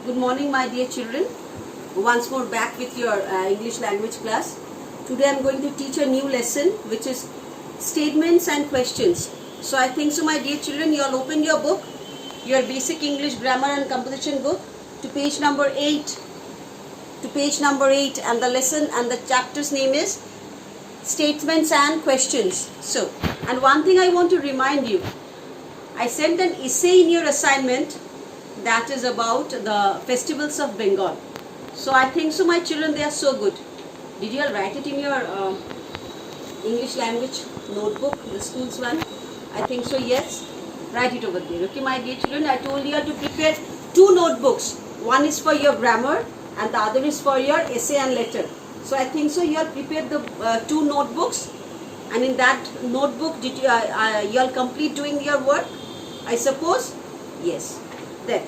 Good morning, my dear children. Once more back with your English language class. Today I am going to teach a new lesson which is statements and questions. So I think so, my dear children, you all open your book, your basic English grammar and composition book to page number 8. And the lesson and the chapter's name is statements and questions. So, and one thing I want to remind you, I sent an essay in your assignment that is about the festivals of Bengal. So I think so, my children, they are so good. Did you all write it in your English language notebook, the school's one? I think so, yes. Write it over there. Okay, my dear children, I told you to prepare 2 notebooks. One is for your grammar and the other is for your essay and letter. So I think so, you all prepared the 2 notebooks, and in that notebook, did you all complete doing your work? I suppose, yes. There.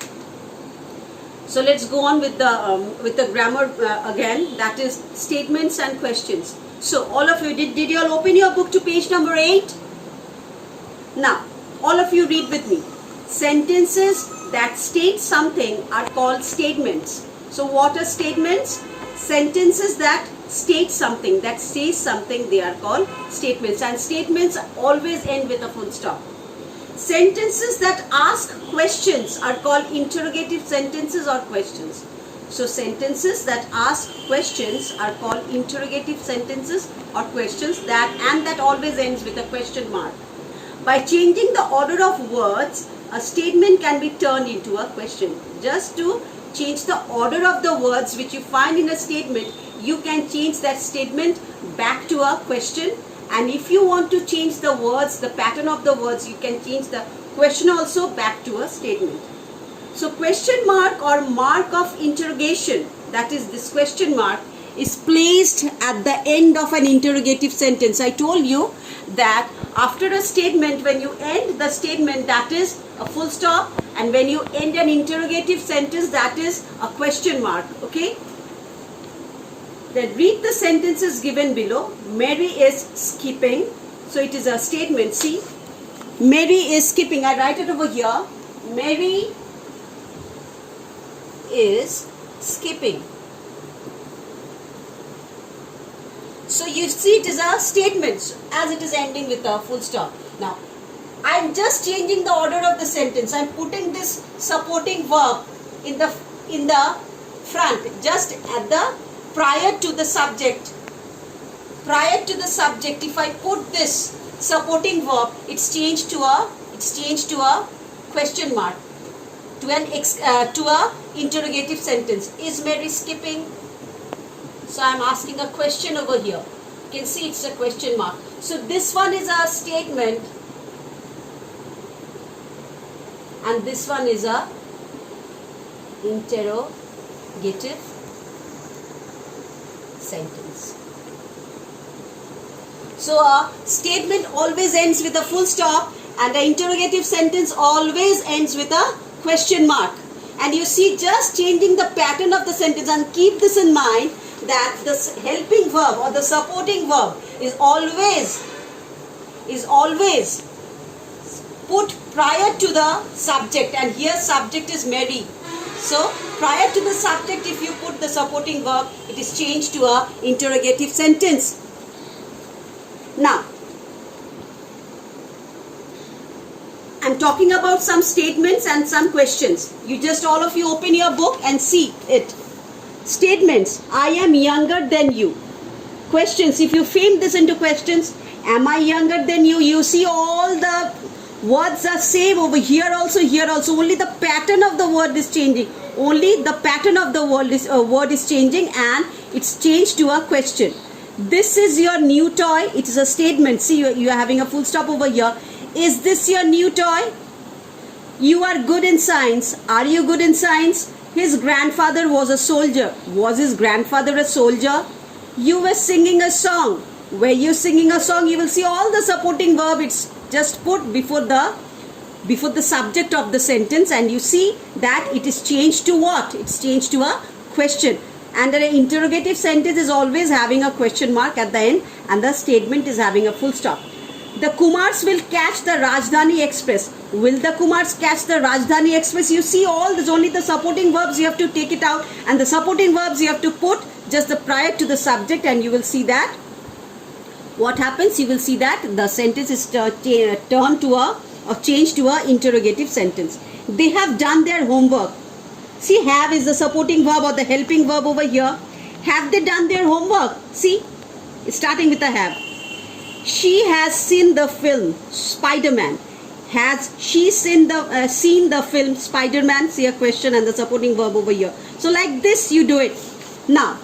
So let's go on with the grammar again. That is statements and questions. So all of you, did you all open your book to page number 8? Now, all of you read with me. Sentences that state something are called statements. So what are statements? Sentences that state something, that says something, they are called statements. And statements always end with a full stop. Sentences that ask questions are called interrogative sentences or questions. So sentences that ask questions are called interrogative sentences or questions, that always ends with a question mark. By changing the order of words, a statement can be turned into a question. Just to change the order of the words which you find in a statement, you can change that statement back to a question. And if you want to change the words, the pattern of the words, you can change the question also back to a statement. So question mark or mark of interrogation, that is this question mark, is placed at the end of an interrogative sentence. I told you that after a statement, when you end the statement, that is a full stop, and when you end an interrogative sentence, that is a question mark. Okay? Then read the sentences given below. Mary is skipping. So it is a statement. See, Mary is skipping. I write it over here. Mary is skipping. So you see, it is a statement as it is ending with a full stop. Now, I am just changing the order of the sentence. I am putting this supporting verb in the front, just at the prior to the subject. Prior to the subject, if I put this supporting verb, it's changed to a question mark, to a interrogative sentence. Is Mary skipping? So I am asking a question over here. You can see it's a question mark. So this one is a statement, and this one is a interrogative sentence. So a statement always ends with a full stop, and an interrogative sentence always ends with a question mark. And you see, just changing the pattern of the sentence, and keep this in mind, that the helping verb or the supporting verb is always put prior to the subject, and here subject is Mary. So prior to the subject, if you put the supporting verb, it is changed to a interrogative sentence. Now, I am talking about some statements and some questions. You just all of you open your book and see it. Statements: I am younger than you. Questions: if you frame this into questions, am I younger than you? You see all the words are same over here also, here also. Only the pattern of the word is changing. Only the pattern of the word is changing, and it's changed to a question. This is your new toy. It is a statement. See, you are having a full stop over here. Is this your new toy? You are good in science. Are you good in science? His grandfather was a soldier. Was his grandfather a soldier? You were singing a song. Were you singing a song? You will see all the supporting verb. It's just put before the subject of the sentence, and you see that it is changed to what? It's changed to a question. And an interrogative sentence is always having a question mark at the end, and the statement is having a full stop. The Kumars will catch the Rajdhani Express. Will the Kumars catch the Rajdhani Express? You see all this, only the supporting verbs you have to take it out, and the supporting verbs you have to put just the prior to the subject, and you will see that what happens. You will see that the sentence is turned to a or changed to a interrogative sentence. They have done their homework. See, have is the supporting verb or the helping verb over here. Have they done their homework? See, starting with a have. She has seen the film Spider-Man. Has she seen the film Spider-Man? See a question and the supporting verb over here. So like this you do it. Now,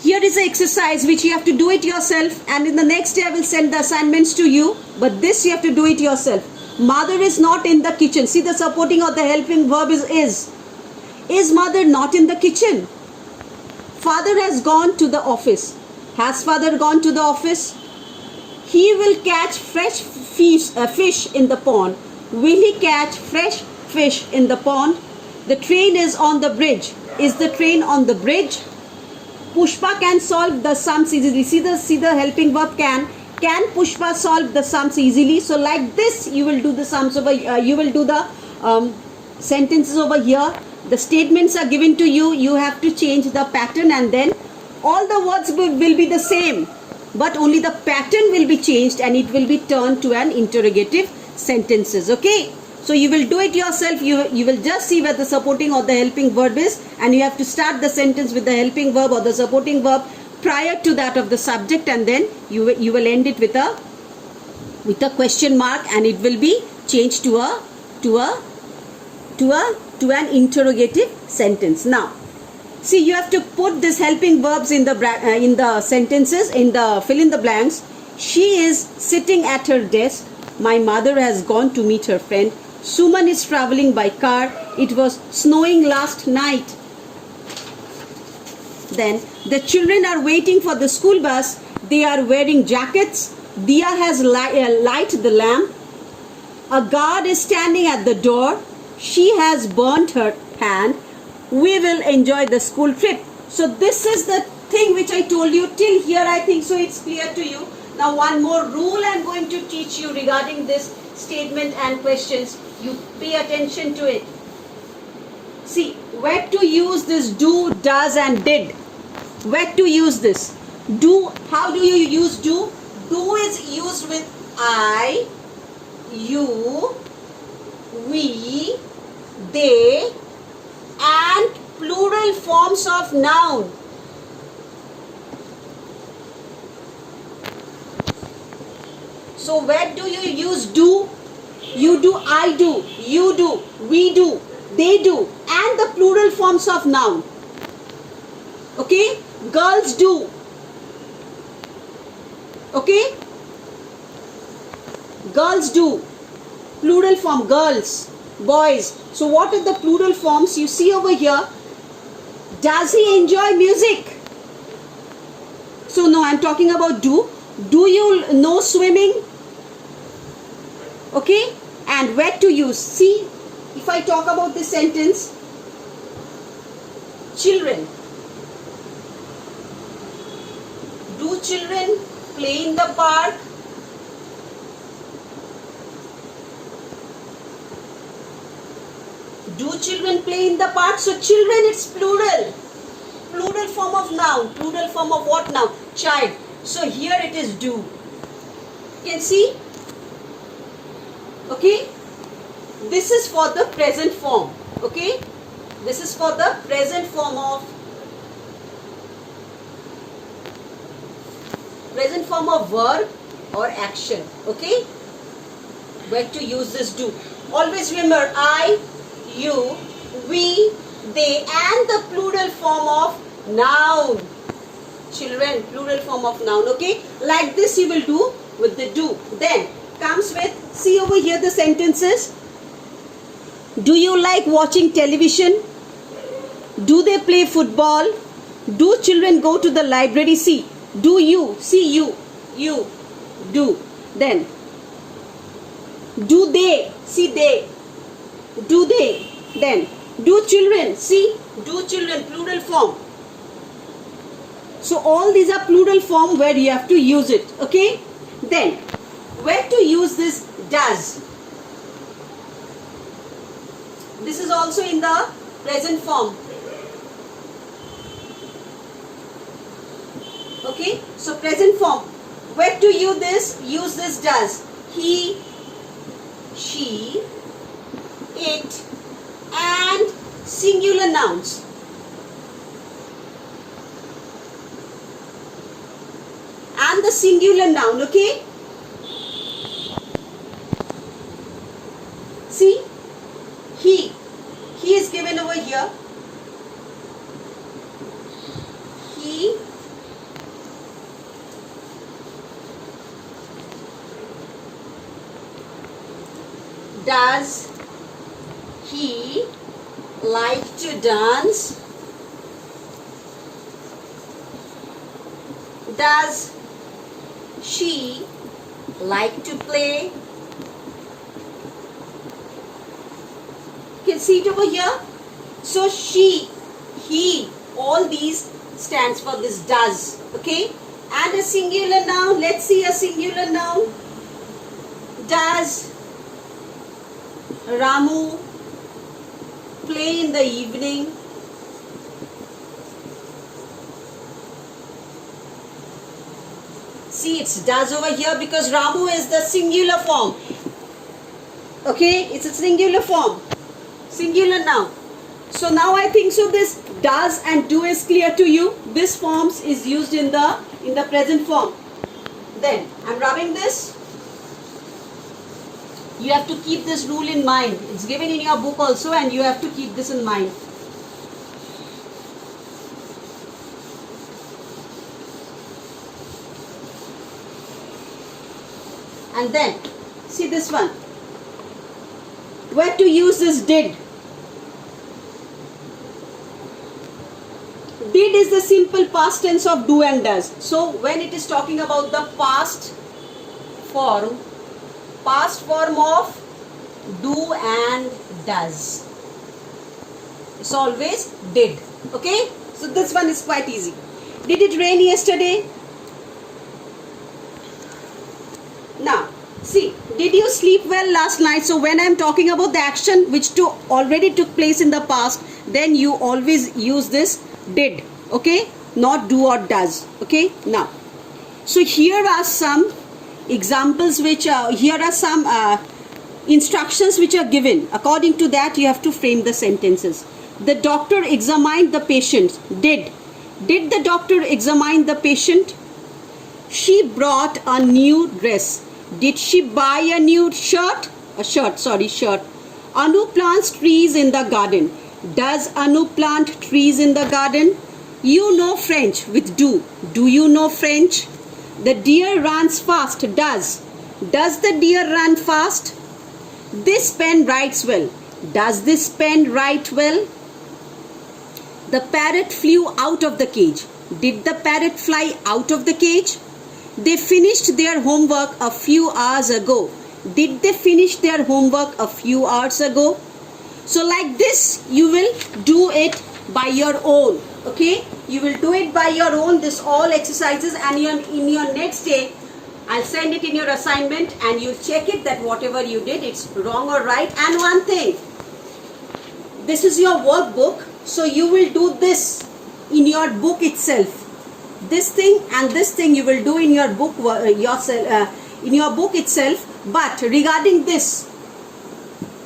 here is an exercise which you have to do it yourself, and in the next day I will send the assignments to you, but this you have to do it yourself. Mother is not in the kitchen. See, the supporting or the helping verb is. Is mother not in the kitchen? Father has gone to the office. Has father gone to the office? He will catch fresh fish in the pond. Will he catch fresh fish in the pond? The train is on the bridge. Is the train on the bridge? Pushpa can solve the sums easily. See the helping verb can. Can Pushpa solve the sums easily? So like this you will do the sums over. You will do the sentences over here. The statements are given to you. You have to change the pattern, and then all the words will be the same, but only the pattern will be changed, and it will be turned to an interrogative sentences. Okay. So you will do it yourself. You will just see where the supporting or the helping verb is, and you have to start the sentence with the helping verb or the supporting verb prior to that of the subject, and then you will end it with a question mark, and it will be changed to an interrogative sentence. Now, see, you have to put this helping verbs in the sentences, in the fill in the blanks. She is sitting at her desk. My mother has gone to meet her friend. Suman is traveling by car. It was snowing last night. Then the children are waiting for the school bus. They are wearing jackets. Diya has lighted the lamp. A guard is standing at the door. She has burnt her hand. We will enjoy the school trip. So this is the thing which I told you. Till here I think so it's clear to you. Now one more rule I am going to teach you regarding this statement and questions. You pay attention to it. See, where to use this do, does and did. Where to use this? Do, how do you use do? Do is used with I, you, we, they and plural forms of noun. So where do you use do? You do, I do, you do, we do, they do, and the plural forms of noun. Okay? Girls do. Okay? Girls do. Plural form, girls, boys. So what are the plural forms you see over here? Does he enjoy music? So no, I'm talking about do. Do you know swimming? Okay? And where to use? See, if I talk about this sentence, children. Do children play in the park? Do children play in the park? So children, it's plural. Plural form of noun. Plural form of what now? Child. So here it is do. You can see? Okay? This is for the present form. Okay? This is for the present form of verb or action. Okay? Where to use this do? Always remember I, you, we, they and the plural form of noun. Children, plural form of noun. Okay? Like this you will do with the do. Then comes with, see over here the sentences. Do you like watching television? Do they play football? Do children go to the library? See, do you, see you, do. Then, do they, see they, do they. Then, do children, see, do children, plural form. So all these are plural form where you have to use it. Okay? Then, where to use this does. This is also in the present form. Okay, so present form. Where to use this does. He, she, it, and singular nouns. And the singular noun, okay? See, he is given over here. He, does he like to dance? Does she like to play? You can see it over here. So she, he, all these stands for this does. Okay? And a singular noun. Let's see a singular noun. Does Ramu play in the evening? See, it's does over here because Ramu is the singular form. Okay, it's a singular form. Singular noun. So now I think so this does and do is clear to you. This forms is used in the present form. Then I'm rubbing this. You have to keep this rule in mind. It's given in your book also and you have to keep this in mind. And then, see this one. Where to use this did? Did is the simple past tense of do and does. So when it is talking about the past form of do and does, it's always did. Okay, so this one is quite easy. Did it rain yesterday? Now see, did you sleep well last night? So when I am talking about the action which already took place in the past, then you always use this did. Okay, not do or does. Okay, now so here are some examples which here are some instructions which are given. According to that you have to frame the sentences. The doctor examined the patient. Did the doctor examine the patient? She brought a new dress. Did she buy a new shirt? Shirt. Anu plants trees in the garden. Does Anu plant trees in the garden? You know French with do. Do you know French? The deer runs fast. Does the deer run fast? This pen writes well. Does this pen write well? The parrot flew out of the cage. Did the parrot fly out of the cage? They finished their homework a few hours ago. Did they finish their homework a few hours ago? So like this you will do it by your own. Okay, you will do it by your own, this all exercises, and in your next day I'll send it in your assignment and you'll check it that whatever you did it's wrong or right. And one thing, this is your workbook, so you will do this in your book itself. This thing and this thing you will do in your book yourself, in your book itself. But regarding this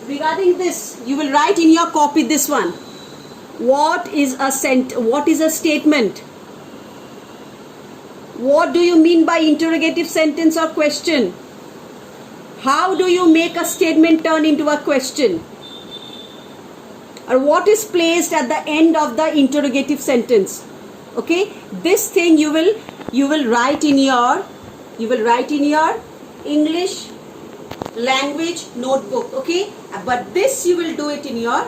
you will write in your copy this one. What is a statement? What do you mean by interrogative sentence or question? How do you make a statement turn into a question? Or what is placed at the end of the interrogative sentence? Okay, this thing you will write in your English language notebook. Okay, but this you will do it in your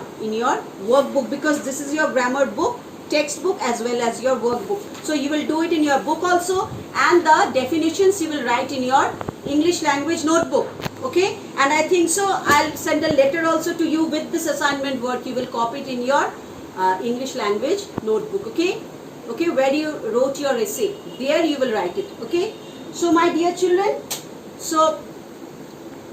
workbook, because this is your grammar book, textbook, as well as your workbook. So you will do it in your book also, and the definitions you will write in your English language notebook. Okay, and I think so I'll send a letter also to you with this assignment work. You will copy it in your English language notebook. Okay, where you wrote your essay, there you will write it. Okay, so my dear children, so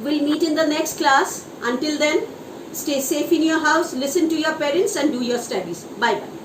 We'll meet in the next class. Until then, stay safe in your house, listen to your parents and do your studies. Bye bye.